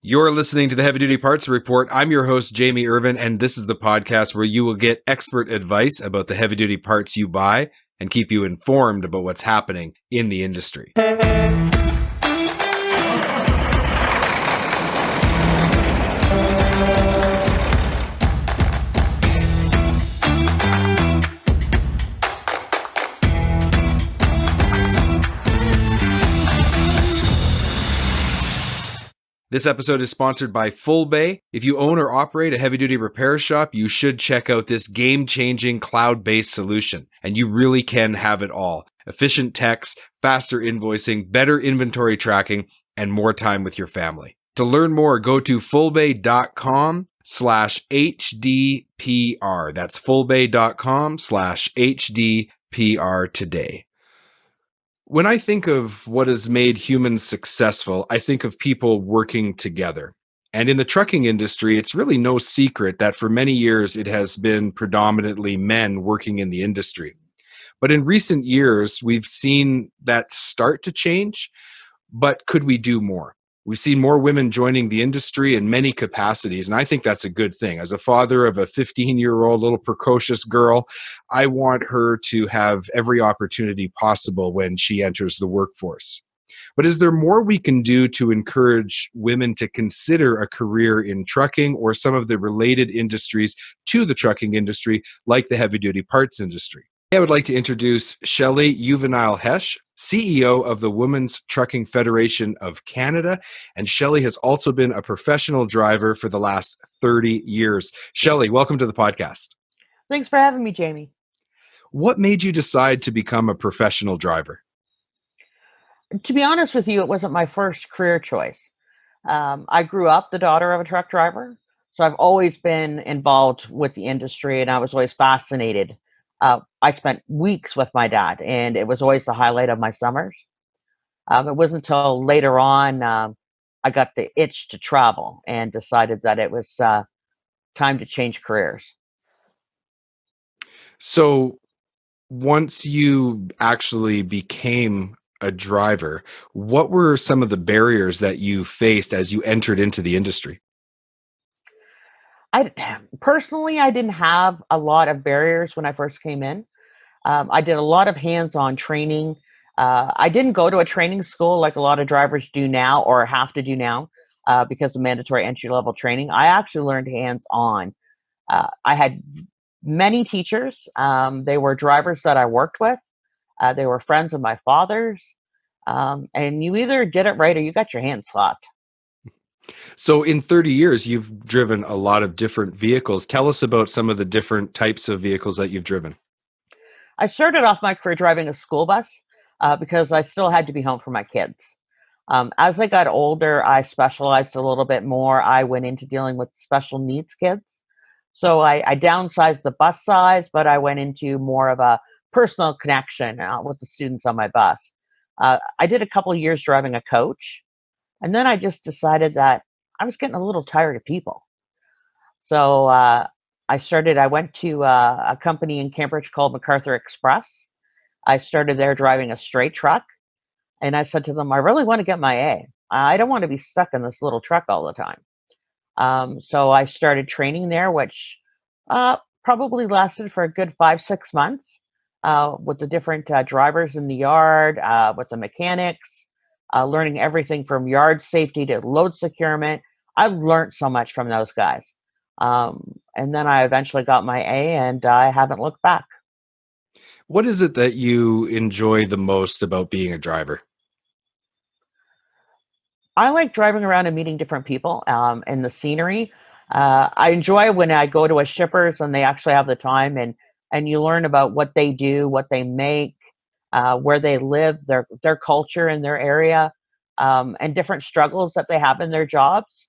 You're listening to the Heavy Duty Parts Report. I'm your host, Jamie Irvin, and this is the podcast where you will get expert advice about the heavy duty parts you buy and keep you informed about what's happening in the industry. This episode is sponsored by Full Bay. If you own or operate a heavy-duty repair shop, you should check out this game-changing cloud-based solution, and you really can have it all. Efficient techs, faster invoicing, better inventory tracking, and more time with your family. To learn more, go to fullbay.com/HDPR. That's fullbay.com/HDPR today. When I think of what has made humans successful, I think of people working together. And in the trucking industry, it's really no secret that for many years it has been predominantly men working in the industry. But in recent years, we've seen that start to change. But could we do more? We've seen more women joining the industry in many capacities, and I think that's a good thing. As a father of a 15-year-old little precocious girl, I want her to have every opportunity possible when she enters the workforce. But is there more we can do to encourage women to consider a career in trucking or some of the related industries to the trucking industry, like the heavy-duty parts industry? I would like to introduce Shelley Uvanile-Hesch, CEO of the Women's Trucking Federation of Canada, and Shelley has also been a professional driver for the last 30 years. Shelley, welcome to the podcast. Thanks for having me, Jamie. What made you decide to become a professional driver? To be honest with you, it wasn't my first career choice. I grew up the daughter of a truck driver, so I've always been involved with the industry, and I was always fascinated. I spent weeks with my dad, and it was always the highlight of my summers. It wasn't until later on I got the itch to travel and decided that it was time to change careers. So once you actually became a driver, what were some of the barriers that you faced as you entered into the industry? Personally, I didn't have a lot of barriers when I first came in. I did a lot of hands-on training. I didn't go to a training school like a lot of drivers do now or have to do now because of mandatory entry-level training. I actually learned hands-on. I had many teachers. They were drivers that I worked with. They were friends of my father's. And you either did it right or you got your hands slapped. So in 30 years, you've driven a lot of different vehicles. Tell us about some of the different types of vehicles that you've driven. I started off my career driving a school bus because I still had to be home for my kids. As I got older, I specialized a little bit more. I went into dealing with special needs kids. So I downsized the bus size, but I went into more of a personal connection with the students on my bus. I did a couple of years driving a coach. And then I just decided that I was getting a little tired of people. So I went to a company in Cambridge called MacArthur Express. I started there driving a straight truck. And I said to them, I really want to get my A. I don't want to be stuck in this little truck all the time. So I started training there, which probably lasted for a good 5-6 months with the different drivers in the yard, with the mechanics. Learning everything from yard safety to load securement. I learned so much from those guys. And then I eventually got my A, and I haven't looked back. What is it that you enjoy the most about being a driver? I like driving around and meeting different people and the scenery. I enjoy when I go to a shipper's and they actually have the time and you learn about what they do, what they make, where they live, their culture in their area, and different struggles that they have in their jobs.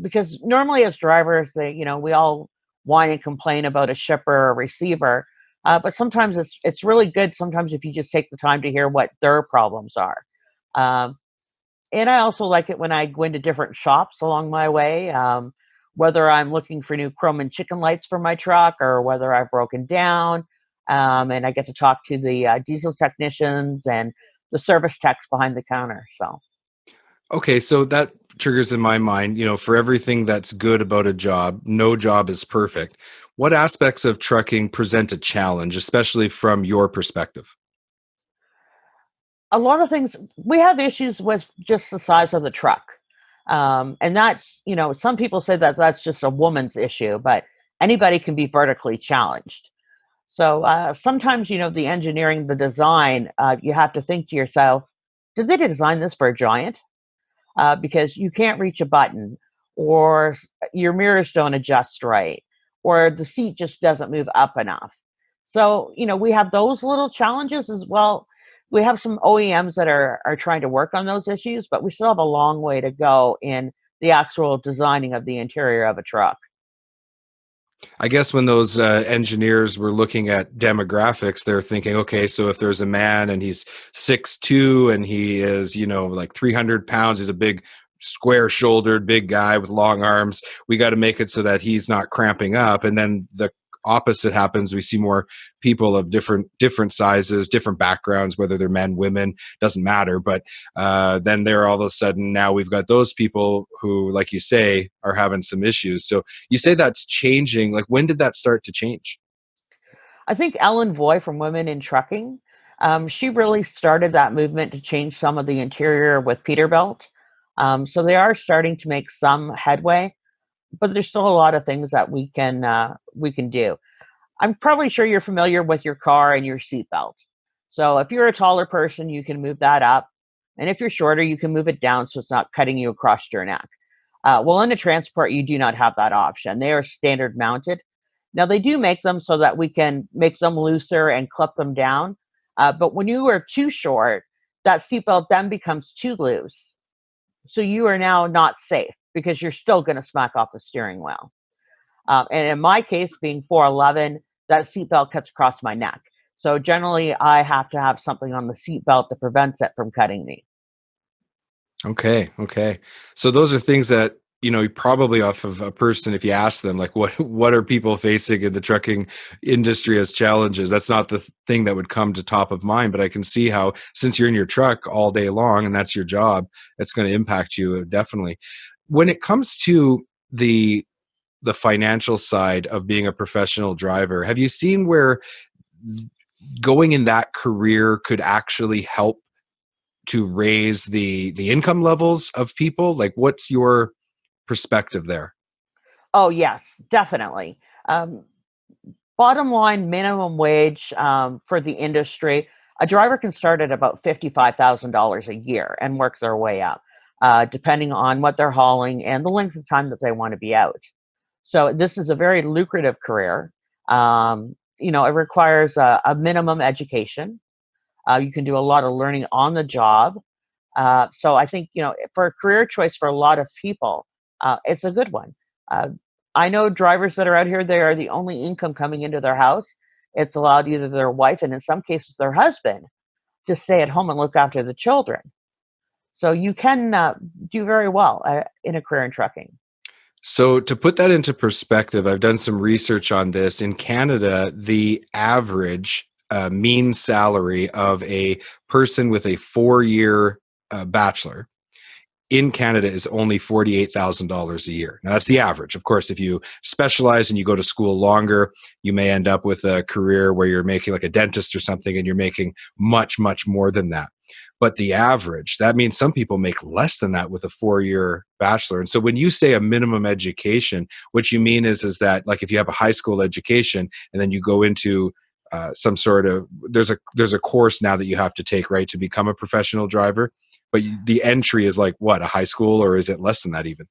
Because normally as drivers, we all whine and complain about a shipper or receiver, but sometimes it's really good. Sometimes if you just take the time to hear what their problems are. And I also like it when I go into different shops along my way, whether I'm looking for new chrome and chicken lights for my truck or whether I've broken down. And I get to talk to the diesel technicians and the service techs behind the counter. So, Okay, so that triggers in my mind, for everything that's good about a job, no job is perfect. What aspects of trucking present a challenge, especially from your perspective? A lot of things, we have issues with just the size of the truck. And that's, some people say that that's just a woman's issue, but anybody can be vertically challenged. So sometimes, the engineering, the design, you have to think to yourself, did they design this for a giant? Because you can't reach a button, or your mirrors don't adjust right, or the seat just doesn't move up enough. So, we have those little challenges as well. We have some OEMs that are trying to work on those issues, but we still have a long way to go in the actual designing of the interior of a truck. I guess when those engineers were looking at demographics, they're thinking, okay, so if there's a man and he's 6'2" and he is, like 300 pounds, he's a big, square shouldered, big guy with long arms. We got to make it so that he's not cramping up. And then the opposite happens. We see more people of different sizes, different backgrounds, whether they're men, women, doesn't matter. But then they're all of a sudden, now we've got those people who, like you say, are having some issues. So you say that's changing. Like, when did that start to change? I think Ellen Voy from Women in Trucking, she really started that movement to change some of the interior with Peterbilt. So they are starting to make some headway, but there's still a lot of things that we can do. I'm probably sure you're familiar with your car and your seatbelt. So if you're a taller person, you can move that up, and if you're shorter, you can move it down so it's not cutting you across your neck. Well, in a transport, you do not have that option. They are standard mounted. Now they do make them so that we can make them looser and clip them down. But when you are too short, that seatbelt then becomes too loose. So you are now not safe because you're still going to smack off the steering wheel. And in my case, being 4'11", that seatbelt cuts across my neck. So generally, I have to have something on the seatbelt that prevents it from cutting me. Okay, okay. So those are things that, probably off of a person, if you ask them, like, what are people facing in the trucking industry as challenges? That's not the thing that would come to top of mind, but I can see how, since you're in your truck all day long and that's your job, it's going to impact you definitely. When it comes to the financial side of being a professional driver, have you seen where going in that career could actually help to raise the income levels of people? Like, what's your perspective there? Oh, yes, definitely. Um, Bottom line, minimum wage for the industry, a driver can start at about $55,000 a year and work their way up, depending on what they're hauling and the length of time that they want to be out. So this is a very lucrative career. It requires a minimum education. You can do a lot of learning on the job. So I think, for a career choice for a lot of people, it's a good one. Uh, I know drivers that are out here, they are the only income coming into their house. It's allowed either their wife and in some cases their husband to stay at home and look after the children. So you can do very well in a career in trucking. So, to put that into perspective, I've done some research on this. In Canada, the average mean salary of a person with a 4-year bachelor in Canada is only $48,000 a year. Now, that's the average. Of course, if you specialize and you go to school longer, you may end up with a career where you're making, like a dentist or something, and you're making much, much more than that. But the average, that means some people make less than that with a 4-year bachelor. And so when you say a minimum education, what you mean is that, like, if you have a high school education and then you go into some sort of, there's a course now that you have to take, right, to become a professional driver, but the entry is like what, a high school, or is it less than that even?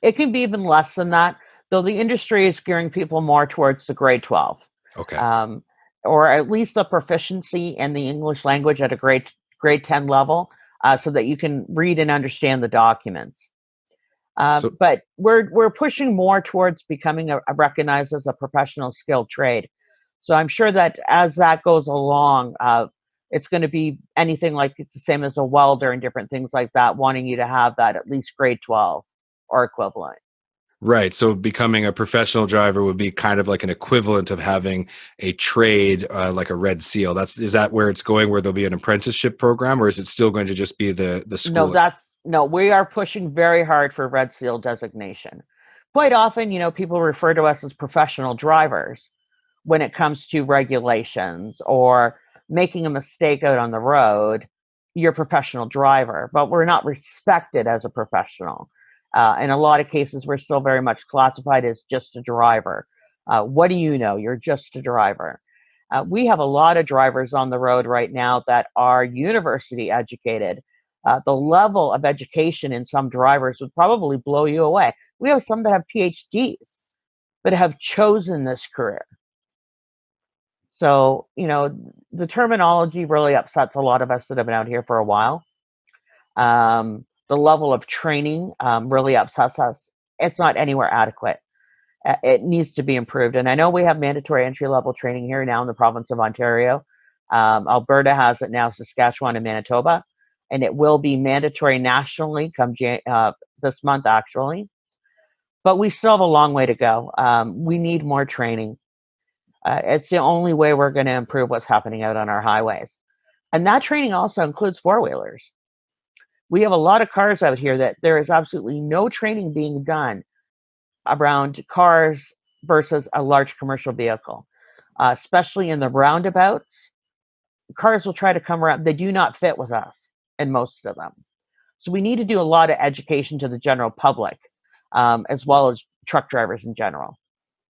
It can be even less than that, though the industry is gearing people more towards the grade 12, Okay. um, or at least a proficiency in the English language at a grade 10 level, so that you can read and understand the documents. So But we're pushing more towards becoming a recognized as a professional skilled trade. So I'm sure that as that goes along, it's going to be anything like it's the same as a welder and different things like that, wanting you to have that at least grade 12 or equivalent. right. So becoming a professional driver would be kind of like an equivalent of having a trade, like a Red Seal. Is that where it's going, where there'll be an apprenticeship program, or is it still going to just be the No, schooling? No, we are pushing very hard for Red Seal designation. Quite often, people refer to us as professional drivers when it comes to regulations or making a mistake out on the road. You're a professional driver, but we're not respected as a professional. In a lot of cases, we're still very much classified as just a driver. What do you know? You're just a driver. We have a lot of drivers on the road right now that are university educated. The level of education in some drivers would probably blow you away. We have some that have PhDs but have chosen this career. So, the terminology really upsets a lot of us that have been out here for a while. The level of training really upsets us. It's not anywhere adequate. It needs to be improved. And I know we have mandatory entry level training here now in the province of Ontario. Alberta has it now, Saskatchewan and Manitoba, and it will be mandatory nationally come this month, actually. But we still have a long way to go. We need more training. It's the only way we're going to improve what's happening out on our highways. And that training also includes four-wheelers. We have a lot of cars out here that there is absolutely no training being done around cars versus a large commercial vehicle, especially in the roundabouts. Cars will try to come around. They do not fit with us in most of them. So we need to do a lot of education to the general public, as well as truck drivers in general.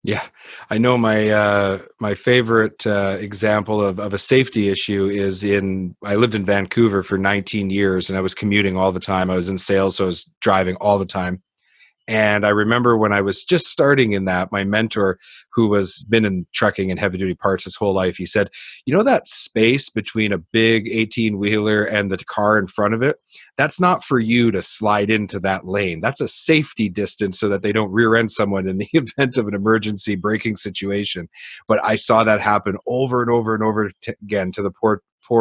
Yeah, I know my favorite example of a safety issue is I lived in Vancouver for 19 years and I was commuting all the time. I was in sales, so I was driving all the time. And I remember when I was just starting in that, my mentor, who was been in trucking and heavy duty parts his whole life, he said, that space between a big 18-wheeler and the car in front of it, that's not for you to slide into that lane. That's a safety distance so that they don't rear end someone in the event of an emergency braking situation. But I saw that happen over and over and over again to the poor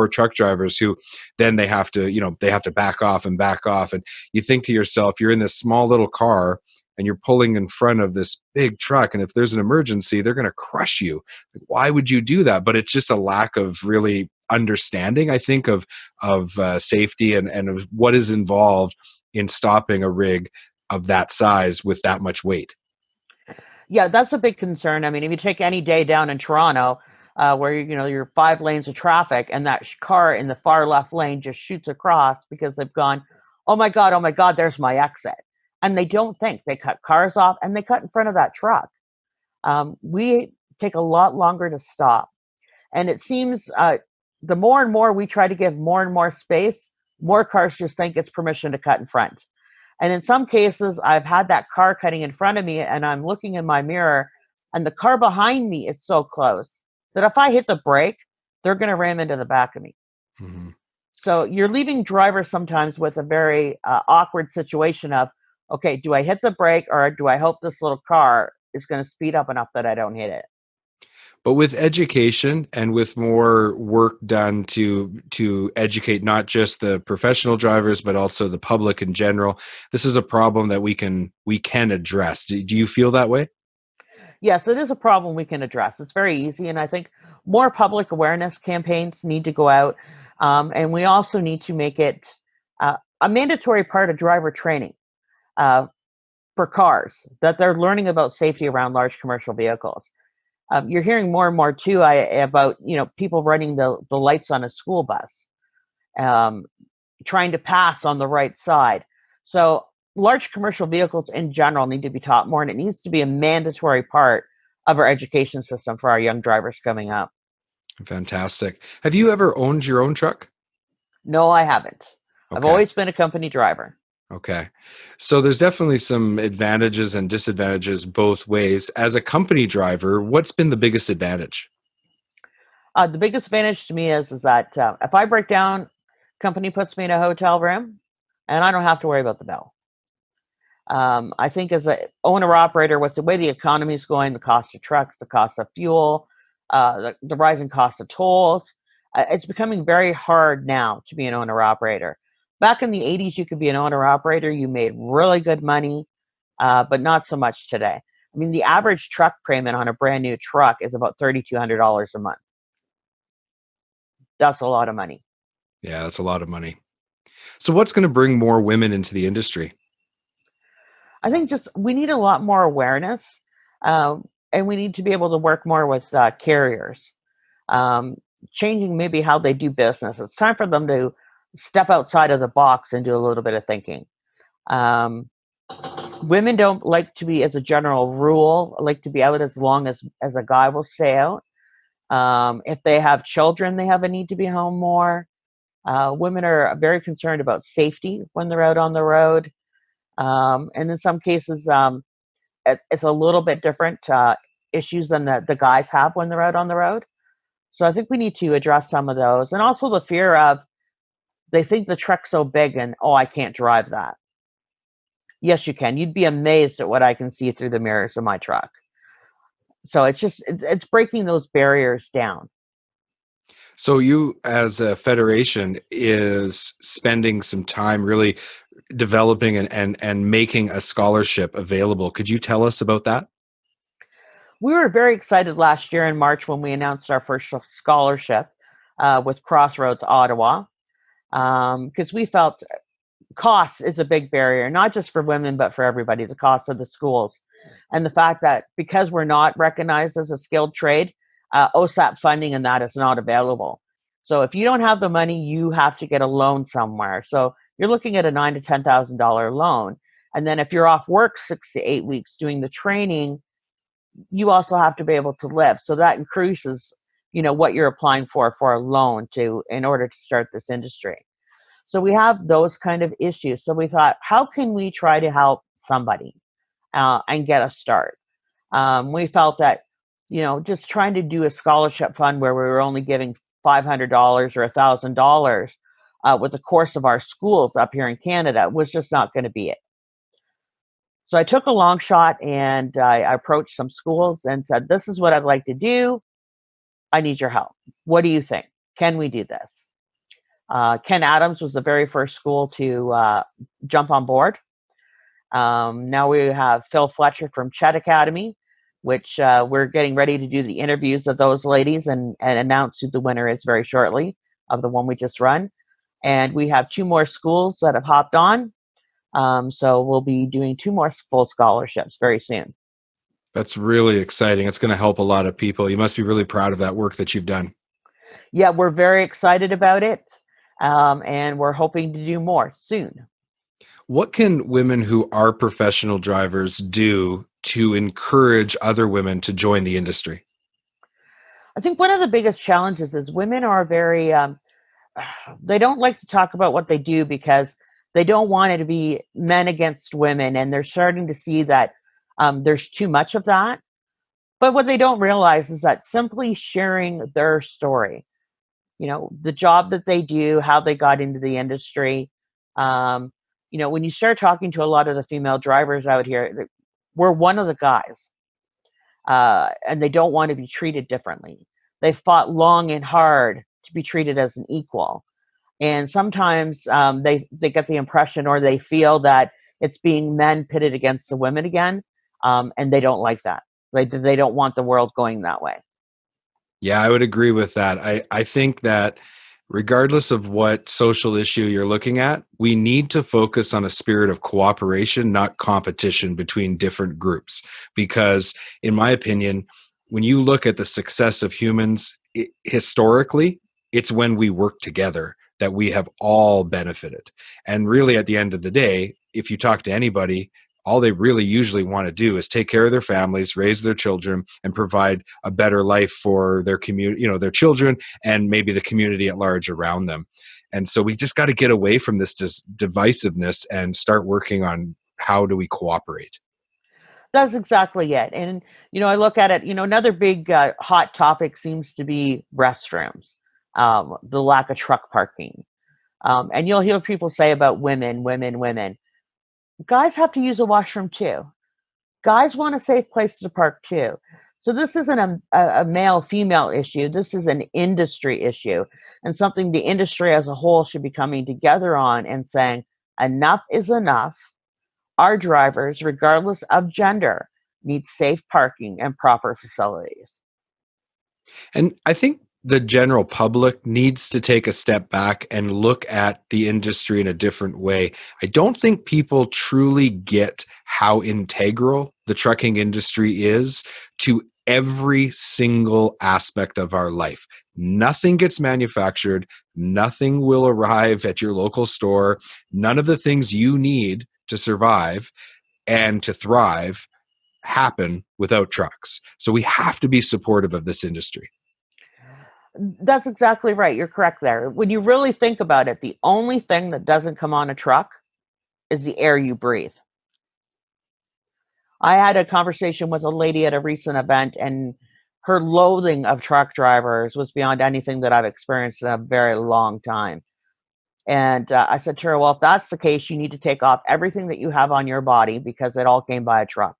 truck drivers who then they have to back off. And you think to yourself, you're in this small little car and you're pulling in front of this big truck, and if there's an emergency, they're going to crush you. Why would you do that? But it's just a lack of really understanding, I think, of safety and of what is involved in stopping a rig of that size with that much weight. Yeah, that's a big concern. I mean, if you take any day down in Toronto, where you're 5 lanes of traffic, and that car in the far left lane just shoots across because they've gone, oh my God, there's my exit, and they don't think. They cut cars off and they cut in front of that truck. We take a lot longer to stop, and it seems the more and more we try to give more and more space, more cars just think it's permission to cut in front. And in some cases, I've had that car cutting in front of me, and I'm looking in my mirror, and the car behind me is so close that if I hit the brake, they're going to ram into the back of me. Mm-hmm. So you're leaving drivers sometimes with a very awkward situation of, okay, do I hit the brake, or do I hope this little car is going to speed up enough that I don't hit it? But with education and with more work done to educate not just the professional drivers but also the public in general, this is a problem that we can address. Do you feel that way? Yes, it is a problem we can address. It's very easy, and I think more public awareness campaigns need to go out, and we also need to make it a mandatory part of driver training for cars, that they're learning about safety around large commercial vehicles. You're hearing more and more too about people running the lights on a school bus, trying to pass on the right side. So large commercial vehicles in general need to be taught more, and it needs to be a mandatory part of our education system for our young drivers coming up. Fantastic. Have you ever owned your own truck? No, I haven't. Okay. I've always been a company driver. Okay. So there's definitely some advantages and disadvantages both ways. As a company driver, what's been the biggest advantage? The biggest advantage to me is that if I break down, company puts me in a hotel room and I don't have to worry about the bill. I think as an owner-operator, with the way the economy is going, the cost of trucks, the cost of fuel, the rising cost of tolls, it's becoming very hard now to be an owner-operator. Back in the 80s, you could be an owner-operator. You made really good money, but not so much today. I mean, the average truck payment on a brand new truck is about $3,200 a month. That's a lot of money. Yeah, that's a lot of money. So what's going to bring more women into the industry? I think just we need a lot more awareness, and we need to be able to work more with carriers, um, changing maybe how they do business. It's time for them to step outside of the box and do a little bit of thinking. Um, Women don't like to be, as a general rule, like to be out as long as a guy will stay out. If they have children, they have a need to be home more. Women are very concerned about safety when they're out on the road. And in some cases, it's a little bit different issues than the guys have when they're out on the road. So I think we need to address some of those. And also the fear of they think the truck's so big and, oh, I can't drive that. Yes, you can. You'd be amazed at what I can see through the mirrors of my truck. So it's breaking those barriers down. So you, as a federation, is spending some time really developing and making a scholarship available. Could you tell us about that? We were very excited last year in March when we announced our first scholarship with Crossroads Ottawa, because we felt cost is a big barrier, not just for women, but for everybody, the cost of the schools. And the fact that because we're not recognized as a skilled trade, OSAP funding and that is not available. So if you don't have the money, you have to get a loan somewhere. So you're looking at a $9,000 to $10,000 loan. And then if you're off work 6 to 8 weeks doing the training, you also have to be able to live. So that increases, what you're applying for a loan to in order to start this industry. So we have those kind of issues. So we thought, how can we try to help somebody and get a start? We felt that, just trying to do a scholarship fund where we were only giving $500 or $1,000 with the course of our schools up here in Canada was just not going to be it. So I took a long shot and I approached some schools and said, this is what I'd like to do. I need your help. What do you think? Can we do this? Ken Adams was the very first school to jump on board. Now we have Phil Fletcher from Chet Academy, which we're getting ready to do the interviews of those ladies and announce who the winner is very shortly of the one we just run. And we have 2 more schools that have hopped on. So we'll be doing 2 more full scholarships very soon. That's really exciting. It's going to help a lot of people. You must be really proud of that work that you've done. Yeah, we're very excited about it. And we're hoping to do more soon. What can women who are professional drivers do to encourage other women to join the industry? I think one of the biggest challenges is women are very, they don't like to talk about what they do because they don't want it to be men against women. And they're starting to see that there's too much of that. But what they don't realize is that simply sharing their story, the job that they do, how they got into the industry. Um, when you start talking to a lot of the female drivers out here, we're one of the guys, and they don't want to be treated differently. They fought long and hard to be treated as an equal. And sometimes they get the impression or they feel that it's being men pitted against the women again, and they don't like that. They don't want the world going that way. Yeah, I would agree with that. I think that regardless of what social issue you're looking at, we need to focus on a spirit of cooperation, not competition between different groups. Because, in my opinion, when you look at the success of humans historically, it's when we work together that we have all benefited. And really, at the end of the day, if you talk to anybody, all they really usually want to do is take care of their families, raise their children, and provide a better life for their community, their children, and maybe the community at large around them. And so we just got to get away from this divisiveness and start working on how do we cooperate. That's exactly it. And, I look at it, another big hot topic seems to be restrooms, the lack of truck parking. And you'll hear people say about women, women, women. Guys have to use a washroom too. Guys want a safe place to park too. So this isn't a male female issue. This is an industry issue and something the industry as a whole should be coming together on and saying enough is enough. Our drivers, regardless of gender, need safe parking and proper facilities. And I think the general public needs to take a step back and look at the industry in a different way. I don't think people truly get how integral the trucking industry is to every single aspect of our life. Nothing gets manufactured, nothing will arrive at your local store. None of the things you need to survive and to thrive happen without trucks. So we have to be supportive of this industry. That's exactly right. You're correct there. When you really think about it, the only thing that doesn't come on a truck is the air you breathe. I had a conversation with a lady at a recent event, and her loathing of truck drivers was beyond anything that I've experienced in a very long time. And I said to her, well, if that's the case, you need to take off everything that you have on your body because it all came by a truck.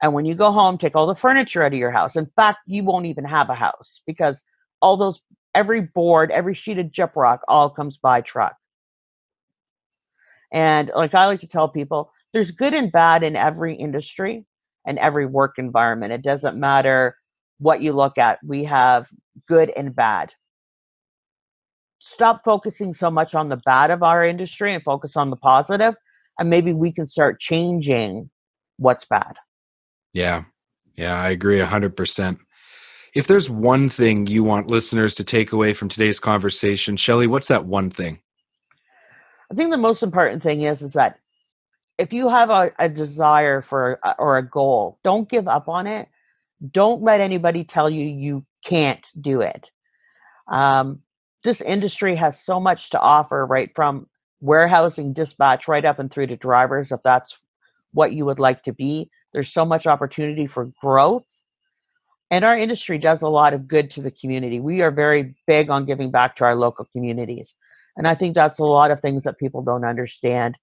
And when you go home, take all the furniture out of your house. In fact, you won't even have a house because all those, every board, every sheet of gyprock all comes by truck. And like I like to tell people, there's good and bad in every industry and every work environment. It doesn't matter what you look at. We have good and bad. Stop focusing so much on the bad of our industry and focus on the positive, and maybe we can start changing what's bad. Yeah. Yeah, I agree 100%. If there's one thing you want listeners to take away from today's conversation, Shelley, what's that one thing? I think the most important thing is that if you have a desire for or a goal, don't give up on it. Don't let anybody tell you you can't do it. This industry has so much to offer, right from warehousing, dispatch, right up and through to drivers, if that's what you would like to be. There's so much opportunity for growth. And our industry does a lot of good to the community. We are very big on giving back to our local communities. And I think that's a lot of things that people don't understand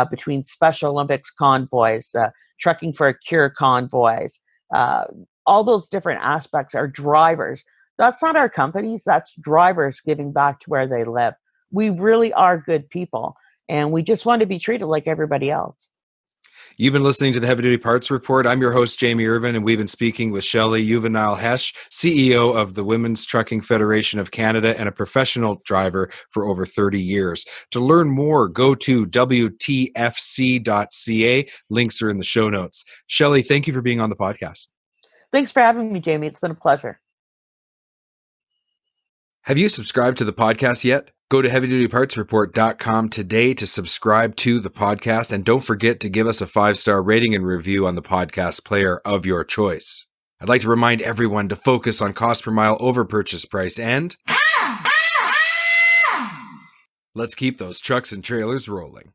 between Special Olympics convoys, Trucking for a Cure convoys, all those different aspects are drivers. That's not our companies, that's drivers giving back to where they live. We really are good people, and we just want to be treated like everybody else. You've been listening to the Heavy Duty Parts Report. I'm your host, Jamie Irvin, and we've been speaking with Shelley Uvanile-Hesch, CEO of the Women's Trucking Federation of Canada and a professional driver for over 30 years. To learn more, go to WTFC.ca. Links are in the show notes. Shelley, thank you for being on the podcast. Thanks for having me, Jamie. It's been a pleasure. Have you subscribed to the podcast yet? Go to heavydutypartsreport.com today to subscribe to the podcast, and don't forget to give us a 5-star rating and review on the podcast player of your choice. I'd like to remind everyone to focus on cost per mile over purchase price, and let's keep those trucks and trailers rolling.